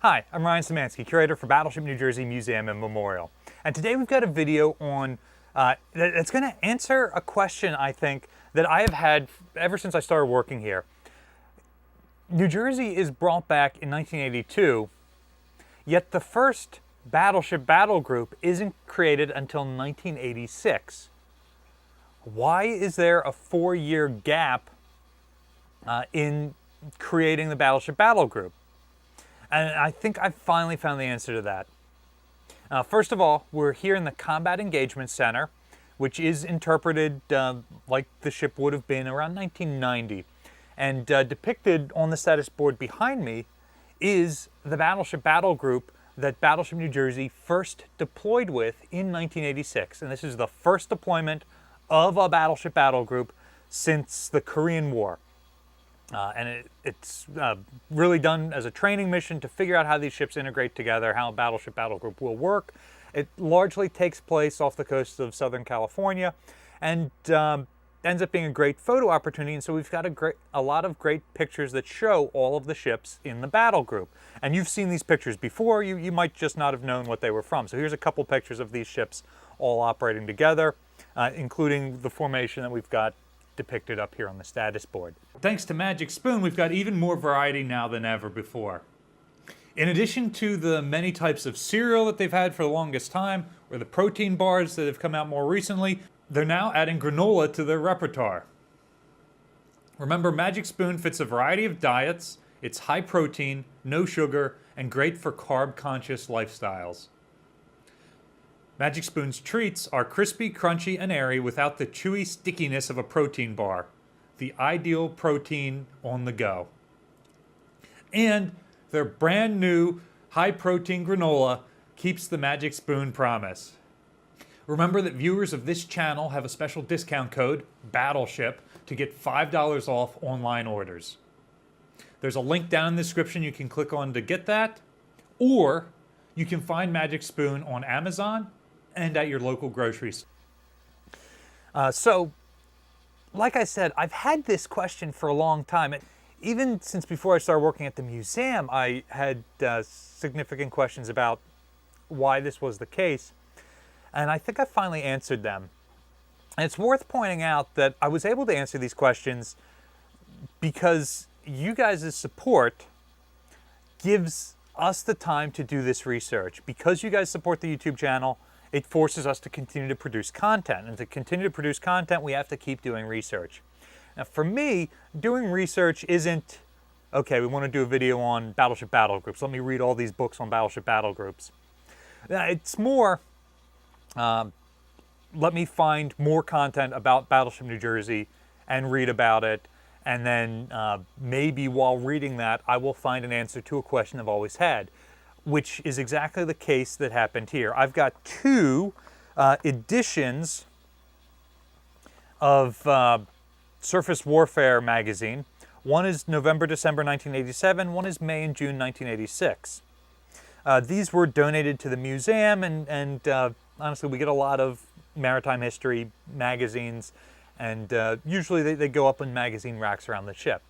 Hi, I'm Ryan Szymanski, curator for Battleship New Jersey Museum and Memorial. And today we've got a video on that's going to answer a question, I think, that I have had ever since I started working here. New Jersey is brought back in 1982, yet the first battleship battle group isn't created until 1986. Why is there a 4-year gap in creating the Battleship Battle Group? And I think I finally found the answer to that. First of all, we're here in the Combat Engagement Center, which is interpreted like the ship would have been around 1990. And depicted on the status board behind me is the Battleship Battle Group that Battleship New Jersey first deployed with in 1986. And this is the first deployment of a Battleship Battle Group since the Korean War. And it's really done as a training mission to figure out how these ships integrate together, how a Battleship Battle Group will work. It largely takes place off the coast of Southern California and ends up being a great photo opportunity. And so we've got a lot of great pictures that show all of the ships in the battle group. And you've seen these pictures before. You might just not have known what they were from. So here's a couple pictures of these ships all operating together, including the formation that we've got depicted up here on the status board. Thanks to Magic Spoon, we've got even more variety now than ever before. In addition to the many types of cereal that they've had for the longest time, or the protein bars that have come out more recently, they're now adding granola to their repertoire. Remember, Magic Spoon fits a variety of diets, it's high protein, no sugar, and great for carb-conscious lifestyles. Magic Spoon's treats are crispy, crunchy, and airy without the chewy stickiness of a protein bar. The ideal protein on the go. And their brand new high-protein granola keeps the Magic Spoon promise. Remember that viewers of this channel have a special discount code, Battleship, to get $5 off online orders. There's a link down in the description you can click on to get that, or you can find Magic Spoon on Amazon and at your local grocery store. So, like I said, I've had this question for a long time. Even since before I started working at the museum, I had significant questions about why this was the case. And I think I finally answered them. And it's worth pointing out that I was able to answer these questions because you guys' support gives us the time to do this research. Because you guys support the YouTube channel, it forces us to continue to produce content. And to continue to produce content, we have to keep doing research. Now, for me, doing research isn't, okay, we want to do a video on Battleship Battle Groups. Let me read all these books on Battleship Battle Groups. It's more, let me find more content about Battleship New Jersey and read about it. And then maybe while reading that, I will find an answer to a question I've always had, which is exactly the case that happened here. I've got two editions of Surface Warfare magazine. One is November-December 1987, one is May and June 1986. These were donated to the museum, and honestly, we get a lot of maritime history magazines, and usually they go up in magazine racks around the ship.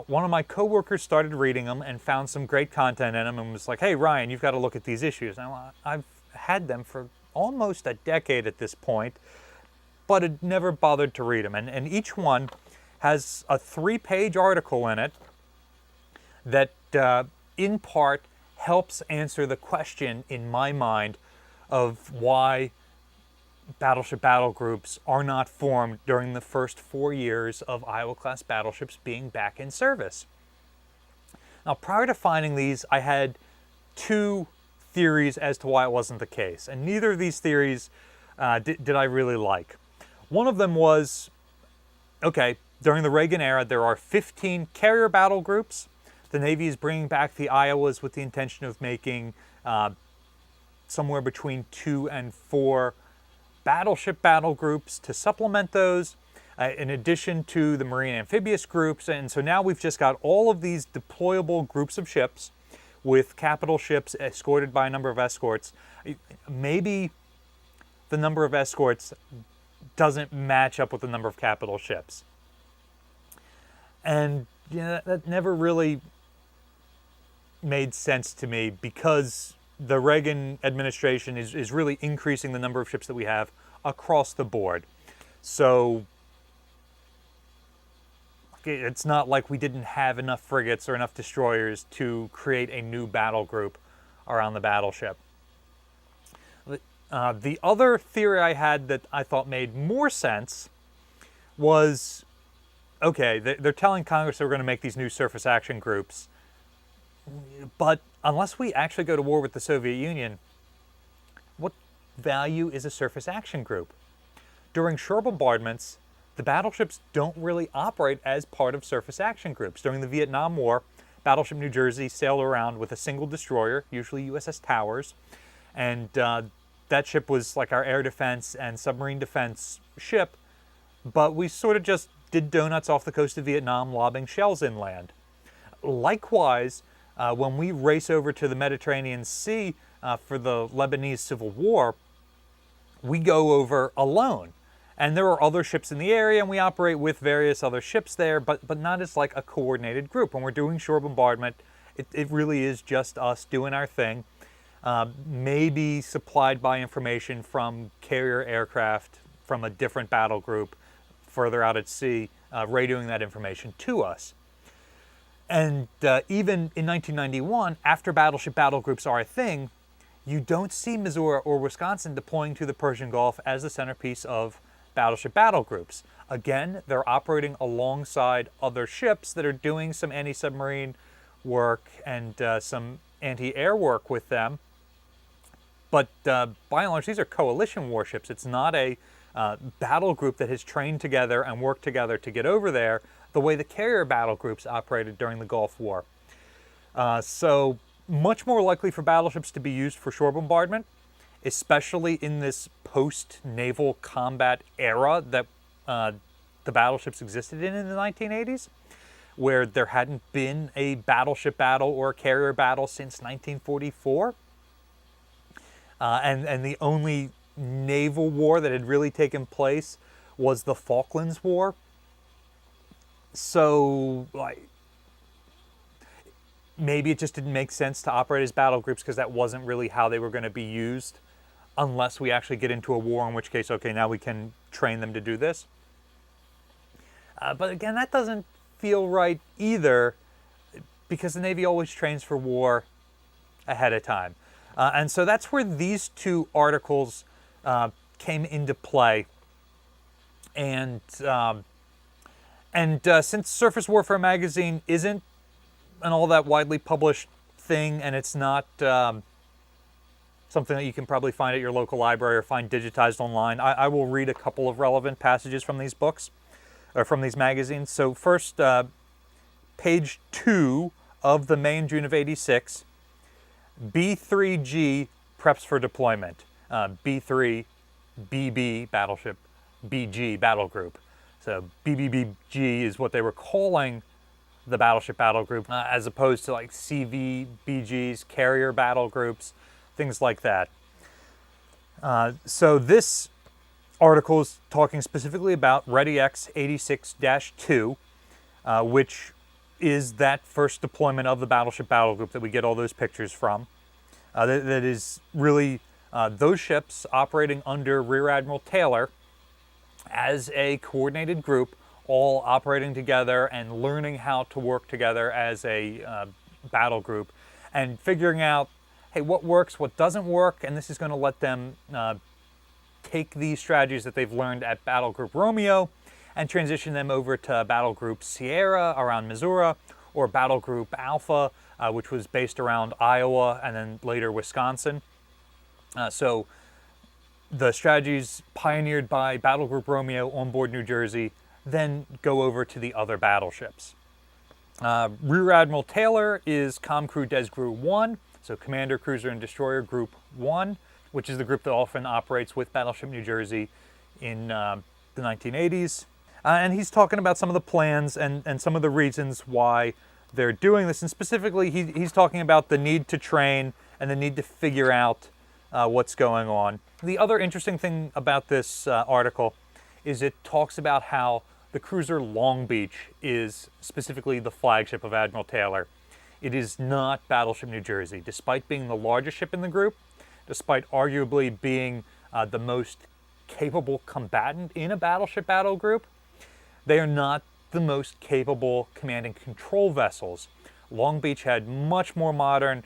One of my coworkers started reading them and found some great content in them and was like, hey, Ryan, you've got to look at these issues. Now, I've had them for almost a decade at this point, but had never bothered to read them. And each one has a 3-page article in it that, in part, helps answer the question in my mind of why Battleship Battle Groups are not formed during the first 4 years of Iowa-class battleships being back in service. Now, prior to finding these, I had two theories as to why it wasn't the case, and neither of these theories did I really like. One of them was, okay, during the Reagan era, there are 15 carrier battle groups. The Navy is bringing back the Iowas with the intention of making somewhere between 2 and 4 battleship battle groups to supplement those, in addition to the marine amphibious groups. And so now we've just got all of these deployable groups of ships with capital ships escorted by a number of escorts. Maybe the number of escorts doesn't match up with the number of capital ships. And that never really made sense to me because the Reagan administration is really increasing the number of ships that we have across the board. So it's not like we didn't have enough frigates or enough destroyers to create a new battle group around the battleship. The other theory I had that I thought made more sense was, okay, they're telling Congress they're going to make these new surface action groups, but unless we actually go to war with the Soviet Union, what value is a surface action group? During shore bombardments, the battleships don't really operate as part of surface action groups. During the Vietnam War, Battleship New Jersey sailed around with a single destroyer, usually USS Towers, and that ship was like our air defense and submarine defense ship, but we sort of just did donuts off the coast of Vietnam, lobbing shells inland. Likewise, when we race over to the Mediterranean Sea for the Lebanese Civil War, we go over alone. And there are other ships in the area, and we operate with various other ships there, but not as like a coordinated group. When we're doing shore bombardment, it really is just us doing our thing, maybe supplied by information from carrier aircraft from a different battle group further out at sea, radioing that information to us. And even in 1991, after battleship battle groups are a thing, you don't see Missouri or Wisconsin deploying to the Persian Gulf as the centerpiece of battleship battle groups. Again, they're operating alongside other ships that are doing some anti-submarine work and some anti-air work with them. But by and large, these are coalition warships. It's not a battle group that has trained together and worked together to get over there the way the carrier battle groups operated during the Gulf War. So much more likely for battleships to be used for shore bombardment, especially in this post-naval combat era that the battleships existed in the 1980s, where there hadn't been a battleship battle or a carrier battle since 1944. And the only naval war that had really taken place was the Falklands War. So, like, maybe it just didn't make sense to operate as battle groups because that wasn't really how they were going to be used, unless we actually get into a war, in which case, okay, now we can train them to do this. But again, that doesn't feel right either, because the Navy always trains for war ahead of time. And so that's where these two articles came into play. And since Surface Warfare Magazine isn't an all that widely published thing, and it's not something that you can probably find at your local library or find digitized online, I will read a couple of relevant passages from these books, or from these magazines. So first, page 2 of the May and June of '86, B3G preps for deployment. B3, BB, battleship, BG, battle group. So BBBG is what they were calling the battleship battle group, as opposed to like CVBGs, carrier battle groups, things like that. So this article is talking specifically about Readiex 86-2, which is that first deployment of the battleship battle group that we get all those pictures from. That is really those ships operating under Rear Admiral Taylor as a coordinated group, all operating together and learning how to work together as a battle group and figuring out, hey, what works, what doesn't work, and this is going to let them take these strategies that they've learned at Battle Group Romeo and transition them over to Battle Group Sierra around Missouri, or Battle Group Alpha, which was based around Iowa and then later Wisconsin. So the strategies pioneered by Battle Group Romeo on board New Jersey then go over to the other battleships. Rear Admiral Taylor is Com Crew Des Group 1, so Commander, Cruiser, and Destroyer Group 1, which is the group that often operates with Battleship New Jersey in the 1980s. And he's talking about some of the plans and some of the reasons why they're doing this. And specifically, he's talking about the need to train and the need to figure out what's going on. The other interesting thing about this article is it talks about how the cruiser Long Beach is specifically the flagship of Admiral Taylor. it is not Battleship New Jersey. Despite being the largest ship in the group, despite arguably being the most capable combatant in a battleship battle group, they are not the most capable command and control vessels. Long Beach had much more modern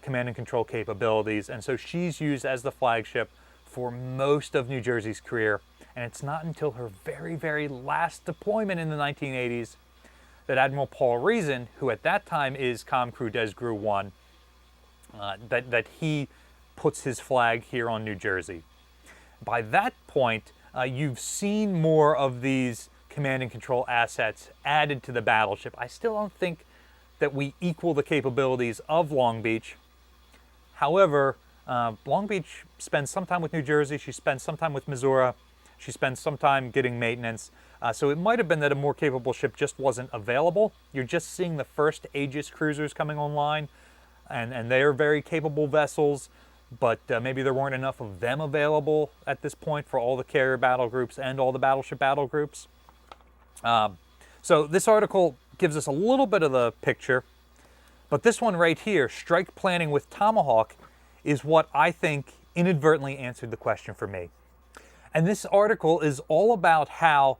command and control capabilities, and so she's used as the flagship for most of New Jersey's career. And it's not until her very, very last deployment in the 1980s that Admiral Paul Reason, who at that time is Com Crew Des Gru 1, that he puts his flag here on New Jersey. By that point, you've seen more of these command and control assets added to the battleship. I still don't think that we equal the capabilities of Long Beach. However, Long Beach spends some time with New Jersey, she spends some time with Missouri, she spends some time getting maintenance. So it might have been that a more capable ship just wasn't available. You're just seeing the first Aegis cruisers coming online, and they are very capable vessels, but maybe there weren't enough of them available at this point for all the carrier battle groups and all the battleship battle groups. So this article gives us a little bit of the picture, but this one right here, Strike Planning with Tomahawk, is what I think inadvertently answered the question for me. And this article is all about how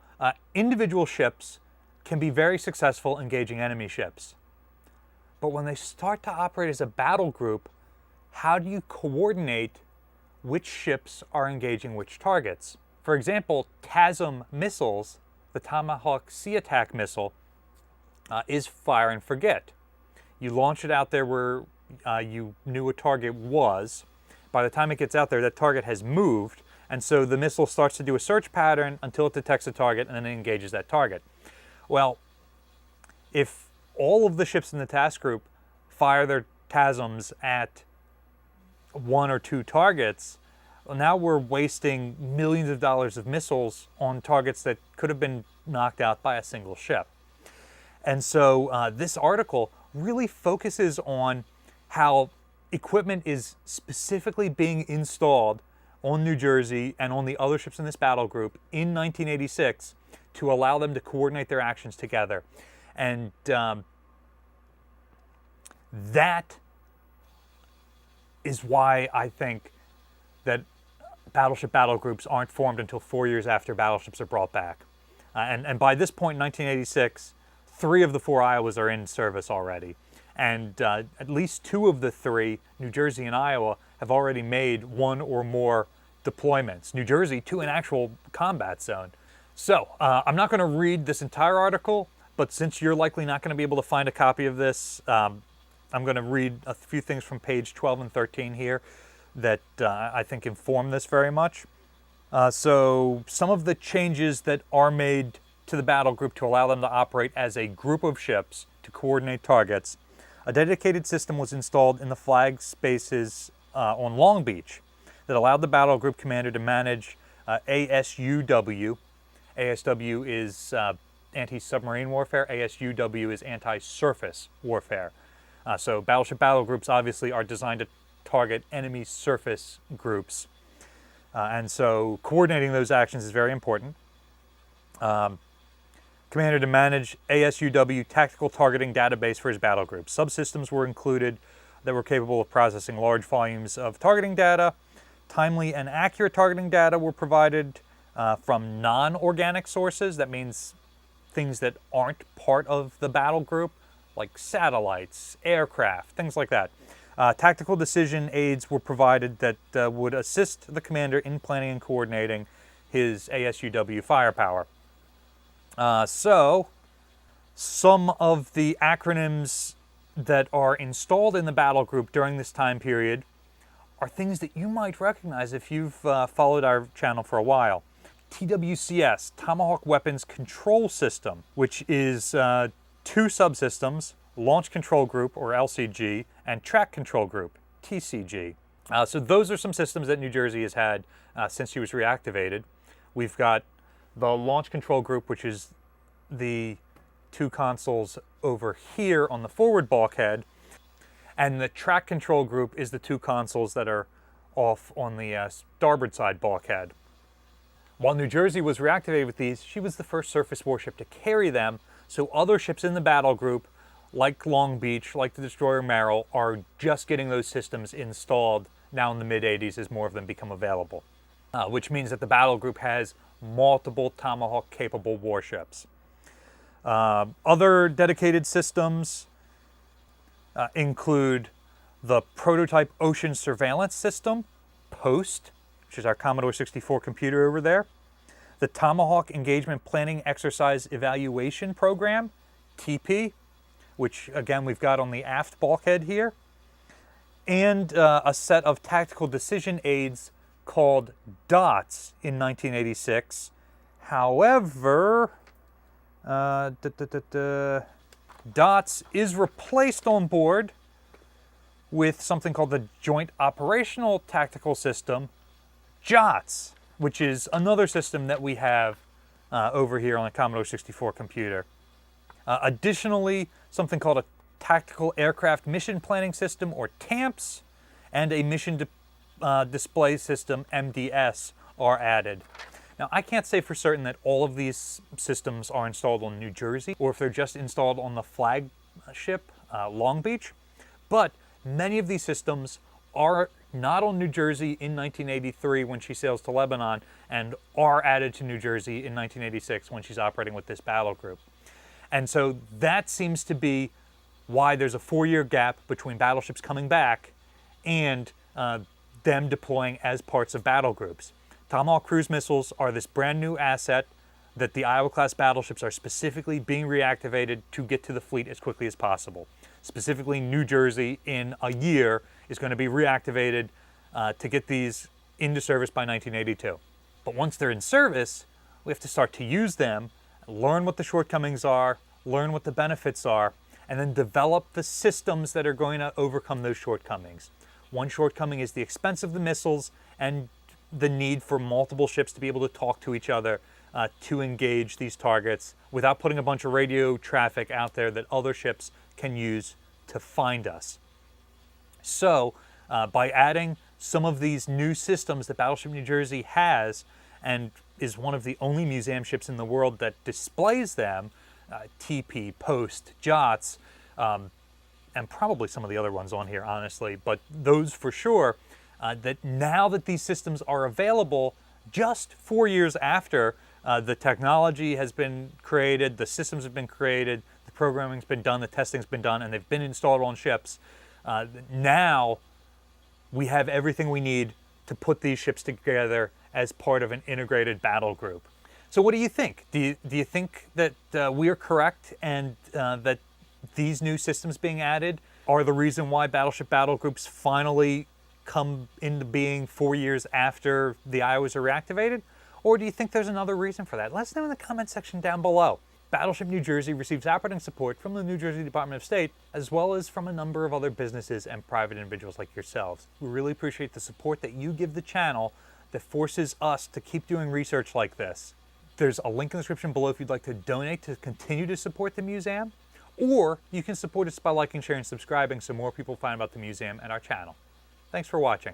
individual ships can be very successful engaging enemy ships. But when they start to operate as a battle group, how do you coordinate which ships are engaging which targets? For example, TASM missiles, the Tomahawk Sea Attack missile, is fire and forget. You launch it out there where you knew a target was. By the time it gets out there, that target has moved, and so the missile starts to do a search pattern until it detects a target and then it engages that target. Well, if all of the ships in the task group fire their TASMs at one or two targets, well, now we're wasting millions of dollars of missiles on targets that could have been knocked out by a single ship. And so this article really focuses on how equipment is specifically being installed on New Jersey and on the other ships in this battle group in 1986 to allow them to coordinate their actions together. And that is why I think that battleship battle groups aren't formed until 4 years after battleships are brought back. And by this point in 1986, 3 of the 4 Iowas are in service already. And at least 2 of the 3, New Jersey and Iowa, have already made 1 or more deployments. New Jersey to an actual combat zone. So I'm not going to read this entire article, but since you're likely not going to be able to find a copy of this, I'm going to read a few things from page 12 and 13 here that I think inform this very much. So some of the changes that are made to the battle group to allow them to operate as a group of ships to coordinate targets. A dedicated system was installed in the flag spaces on Long Beach that allowed the battle group commander to manage ASUW. ASW is anti-submarine warfare. ASUW is anti-surface warfare. So battleship battle groups obviously are designed to target enemy surface groups. And so coordinating those actions is very important. Commander to manage ASUW tactical targeting database for his battle group. Subsystems were included that were capable of processing large volumes of targeting data. Timely and accurate targeting data were provided from non-organic sources. That means things that aren't part of the battle group, like satellites, aircraft, things like that. Tactical decision aids were provided that would assist the commander in planning and coordinating his ASUW firepower. So, some of the acronyms that are installed in the battle group during this time period are things that you might recognize if you've followed our channel for a while. TWCS, Tomahawk Weapons Control System, which is 2 subsystems, Launch Control Group, or LCG, and Track Control Group, TCG. So those are some systems that New Jersey has had since she was reactivated. We've got the Launch Control Group, which is the 2 consoles over here on the forward bulkhead, and the Track Control Group is the 2 consoles that are off on the starboard side bulkhead. While New Jersey was reactivated with these, she was the first surface warship to carry them, so other ships in the battle group like Long Beach, like the destroyer Merrill, are just getting those systems installed now in the mid-'80s as more of them become available, which means that the battle group has multiple Tomahawk-capable warships. Other dedicated systems include the prototype ocean surveillance system, POST, which is our Commodore 64 computer over there, the Tomahawk Engagement Planning Exercise Evaluation Program, TP, which again we've got on the aft bulkhead here, and a set of tactical decision aids called DOTS in 1986. However, DOTS is replaced on board with something called the Joint Operational Tactical System, JOTS, which is another system that we have over here on the Commodore 64 computer. Additionally, something called a Tactical Aircraft Mission Planning System, or TAMPS, and a Mission Display System, MDS, are added. Now, I can't say for certain that all of these systems are installed on New Jersey, or if they're just installed on the flagship, Long Beach, but many of these systems are not on New Jersey in 1983 when she sails to Lebanon, and are added to New Jersey in 1986 when she's operating with this battle group. And so that seems to be why there's a 4-year gap between battleships coming back and them deploying as parts of battle groups. Tomahawk cruise missiles are this brand new asset that the Iowa-class battleships are specifically being reactivated to get to the fleet as quickly as possible. Specifically, New Jersey in a year is going to be reactivated to get these into service by 1982. But once they're in service, we have to start to use them, learn what the shortcomings are, learn what the benefits are, and then develop the systems that are going to overcome those shortcomings. One shortcoming is the expense of the missiles and the need for multiple ships to be able to talk to each other to engage these targets without putting a bunch of radio traffic out there that other ships can use to find us. So by adding some of these new systems that Battleship New Jersey has, and is one of the only museum ships in the world that displays them, TP, POST, JOTS, and probably some of the other ones on here, honestly, but those for sure, that now that these systems are available just 4 years after the technology has been created, the systems have been created, the programming's been done, the testing's been done, and they've been installed on ships, now we have everything we need to put these ships together as part of an integrated battle group. So what do you think? Do you think that we are correct, and that these new systems being added are the reason why battleship battle groups finally come into being 4 years after the Iowas are reactivated? Or do you think there's another reason for that? Let us know in the comment section down below. Battleship New Jersey receives operating support from the New Jersey Department of State, as well as from a number of other businesses and private individuals like yourselves. We really appreciate the support that you give the channel that forces us to keep doing research like this. There's a link in the description below if you'd like to donate to continue to support the museum, or you can support us by liking, sharing, and subscribing so more people find about the museum and our channel. Thanks for watching.